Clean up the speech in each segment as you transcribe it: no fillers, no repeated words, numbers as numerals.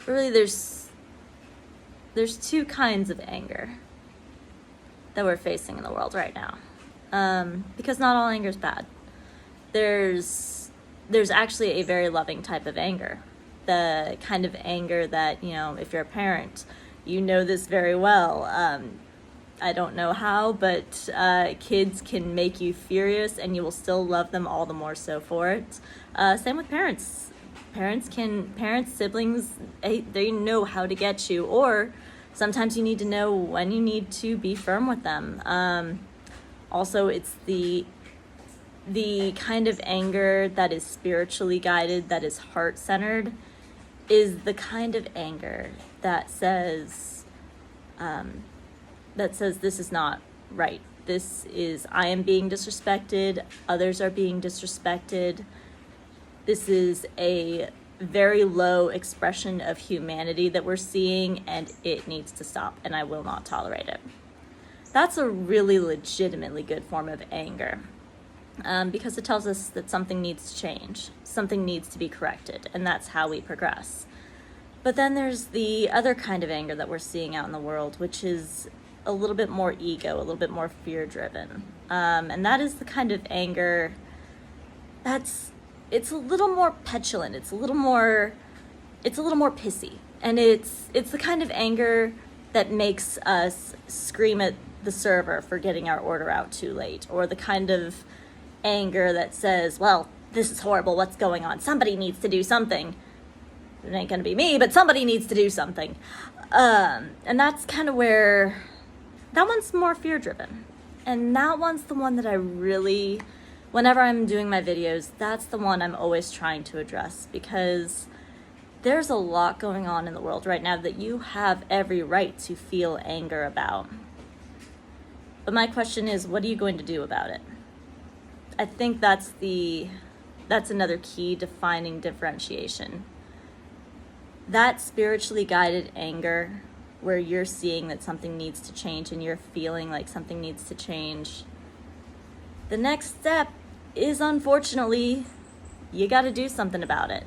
really there's two kinds of anger that we're facing in the world right now. Because not all anger is bad. There's actually a very loving type of anger. The kind of anger that, if you're a parent, you know this very well. I don't know how, but kids can make you furious and you will still love them all the more so for it. Same with parents. Siblings, they know how to get you, or sometimes you need to know when you need to be firm with them. Also, it's the kind of anger that is spiritually guided, that is heart-centered, is the kind of anger that says this is not right. I am being disrespected, others are being disrespected. This is a very low expression of humanity that we're seeing, and it needs to stop, and I will not tolerate it. That's a really legitimately good form of anger, because it tells us that something needs to change, something needs to be corrected, and that's how we progress. But then there's the other kind of anger that we're seeing out in the world, which is a little bit more ego, a little bit more fear-driven. And that is the kind of anger it's a little more petulant, it's a little more pissy. And it's the kind of anger that makes us scream at the server for getting our order out too late, or the kind of anger that says, well, this is horrible, what's going on? Somebody needs to do something. It ain't gonna be me, but somebody needs to do something. And that's kind of where, that one's more fear-driven. And that one's the one that I really, whenever I'm doing my videos, that's the one I'm always trying to address, because there's a lot going on in the world right now that you have every right to feel anger about. But my question is, what are you going to do about it? I think that's another key defining differentiation. That spiritually guided anger, where you're seeing that something needs to change and you're feeling like something needs to change, the next step is, unfortunately, you got to do something about it.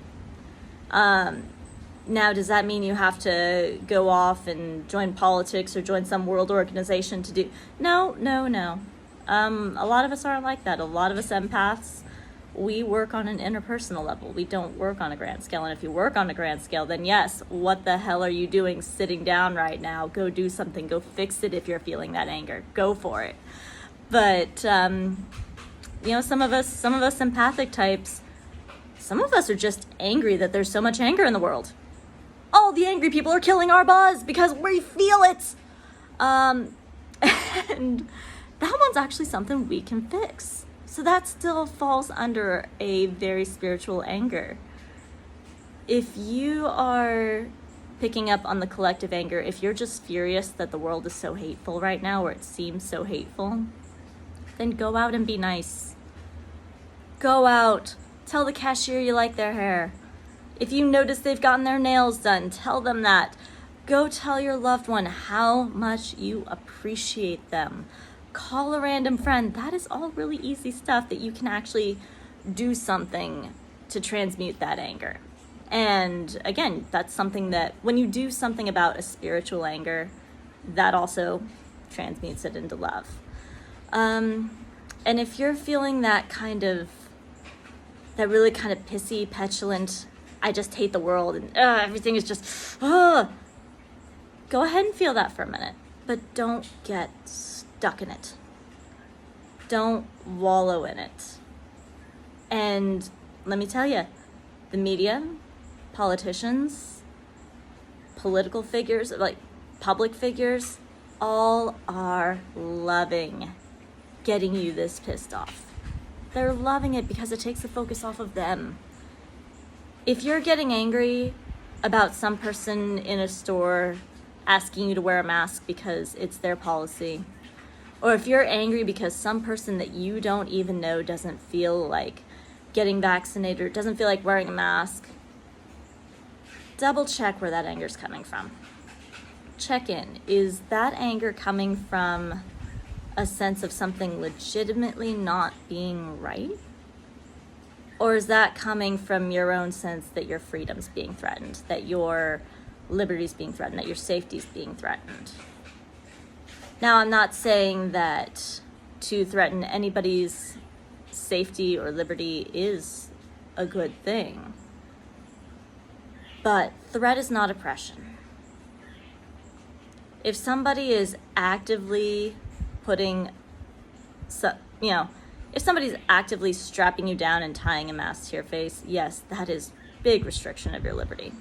Now, does that mean you have to go off and join politics or join some world organization to do? No. A lot of us aren't like that. A lot of us empaths, we work on an interpersonal level. We don't work on a grand scale. And if you work on a grand scale, then yes, what the hell are you doing sitting down right now? Go do something. Go fix it if you're feeling that anger. Go for it. But, some of us empathic types, some of us are just angry that there's so much anger in the world. All the angry people are killing our buzz because we feel it. And that one's actually something we can fix. So that still falls under a very spiritual anger. If you are picking up on the collective anger, if you're just furious that the world is so hateful right now, or it seems so hateful, then go out and be nice. Go out. Tell the cashier you like their hair. If you notice they've gotten their nails done, tell them that. Go tell your loved one how much you appreciate them. Call a random friend. That is all really easy stuff that you can actually do something to transmute that anger. And again, that's something that when you do something about a spiritual anger, that also transmutes it into love. And if you're feeling that really kind of pissy, petulant, I just hate the world and everything is just, go ahead and feel that for a minute, but don't get stuck in it. Don't wallow in it. And let me tell you, the media, politicians, political figures, like public figures, all are loving getting you this pissed off. They're loving it because it takes the focus off of them. If you're getting angry about some person in a store asking you to wear a mask because it's their policy, or if you're angry because some person that you don't even know doesn't feel like getting vaccinated or doesn't feel like wearing a mask, double check where that anger's coming from. Check in. Is that anger coming from a sense of something legitimately not being right? Or is that coming from your own sense that your freedom's being threatened, that your liberty's being threatened, that your safety's being threatened. Now, I'm not saying that to threaten anybody's safety or liberty is a good thing, but threat is not oppression. If somebody is actively if somebody's actively strapping you down and tying a mask to your face, yes, that is big restriction of your liberty.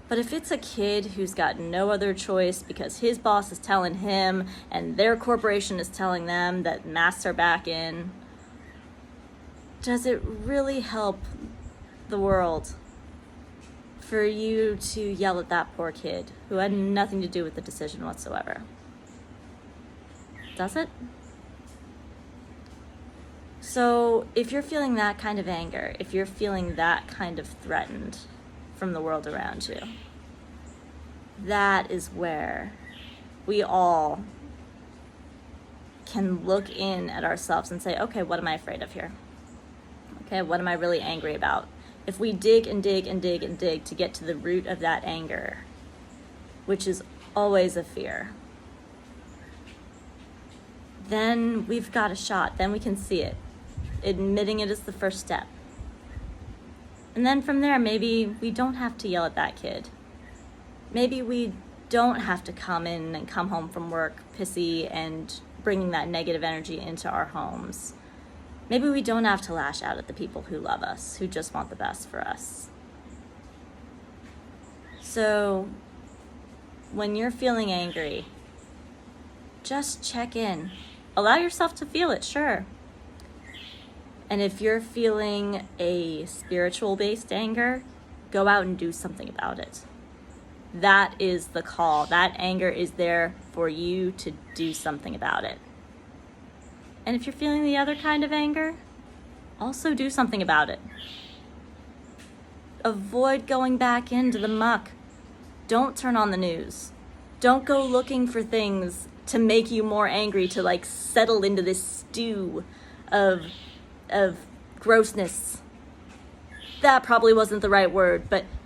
But if it's a kid who's got no other choice because his boss is telling him and their corporation is telling them that masks are back in, does it really help the world for you to yell at that poor kid who had nothing to do with the decision whatsoever? Does it? So if you're feeling that kind of anger, if you're feeling that kind of threatened from the world around you, that is where we all can look in at ourselves and say, okay, what am I afraid of here? Okay, what am I really angry about? If we dig and dig and dig and dig to get to the root of that anger, which is always a fear, then we've got a shot. Then we can see it. Admitting it is the first step. And then from there, maybe we don't have to yell at that kid. Maybe we don't have to come in and come home from work pissy and bringing that negative energy into our homes. Maybe we don't have to lash out at the people who love us, who just want the best for us. So when you're feeling angry, just check in. Allow yourself to feel it, sure. And if you're feeling a spiritual-based anger, go out and do something about it. That is the call. That anger is there for you to do something about it. And if you're feeling the other kind of anger, also do something about it. Avoid going back into the muck. Don't turn on the news. Don't go looking for things to make you more angry, to like settle into this stew of grossness. That probably wasn't the right word, but